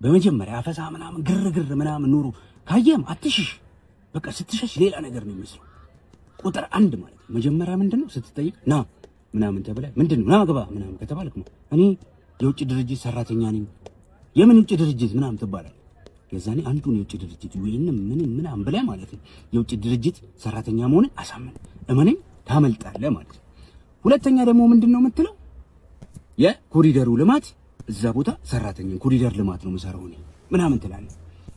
በመጀመሪያ አፈሳ ምናምን ግርግር ምናምን ኑሩ ካየም አትሽሽ። በቃ ስትሸሽ ሌላ ነገር ነው የሚመስለው። ቁጥር 1 ማለት መጀመሪያ ምንድነው ስትጠይቅ ና ምናምን ተብለ ምንድነው ና ግባ ምናምን ከተባልክ ነው እኔ የውጭ ድርጅት ሰራተኛ ነኝ። የምን የውጭ ድርጅት ምናምን ትባላለህ። የዛኔ አንዱን የውጭ ድርጅት ወይንም ምናምን ብለህ ማለት ነው የውጭ ድርጅት ሰራተኛ መሆንን አሳምን። እመነኝ ታመልጣለህ ማለት ነው። ሁለተኛ ደግሞ ምንድነው የምትለው የኮሪደሩ ልማት እዛ ቦታ ሰራተኛ ኮሪደር ልማት ነው የምሰራው እኔ ምናምን ትላለህ።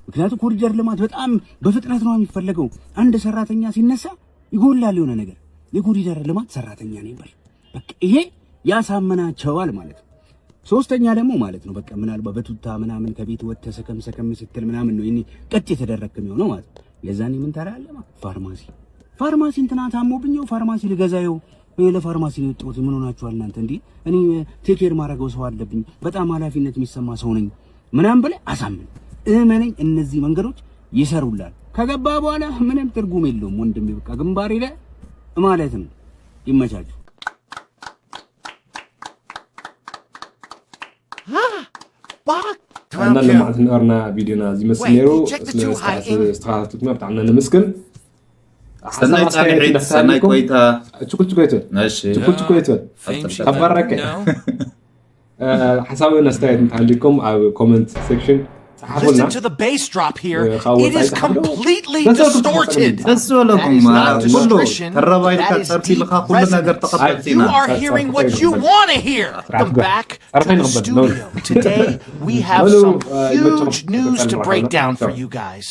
ምክንያቱም ኮሪደር ልማት በጣም በፍጥነት ነው የሚፈለገው። አንድ ሰራተኛ ሲነሳ ይጎላል የሆነ ነገር። የኮሪደር ልማት ሰራተኛ ነኝ በል በቃ ይሄ ያሳመናቸዋል ማለት ነው። ሶስተኛ ደግሞ ማለት ነው በቃ ምናልባት በቱታ ምናምን ከቤት ወጥተህ ሰከም ስትል ምናምን ነው እኔ ቀጭ የተደረክም ነው ማለት ነው። የዛኔ ምን ታላለህ ማለት ፋርማሲ እንትና ታሞብኝው ፋርማሲ ልገዛየው ወይ ለፋርማሲ ነው የወጣሁት። ምን ሆናችኋል እናንተ እንዴ? እኔ ቴክ ኬር ማድረገው ሰው አለብኝ፣ በጣም ኃላፊነት የሚሰማ ሰው ነኝ ምናምን ብለህ አሳምን። እመነኝ እነዚህ መንገዶች ይሰሩላል። ከገባ በኋላ ምንም ትርጉም የለውም ወንድሜ። በቃ ግንባሬ ላይ ማለት ነው። ይመቻችሁ። أنا لما نقرنا فيديونا زي ما سنيرو استخدمتنا بتاعنا نمسكن استنى عيد استنى كويتا تشكل ماشي تشكل خبرك حسابي نستعد عندكم على كومنت سيكشن. Listen to the bass drop here. It is completely distorted. That is not distortion. That is deep resonance. You are hearing what you want to hear. Welcome back to the studio. Today we have some huge news to break down for you guys.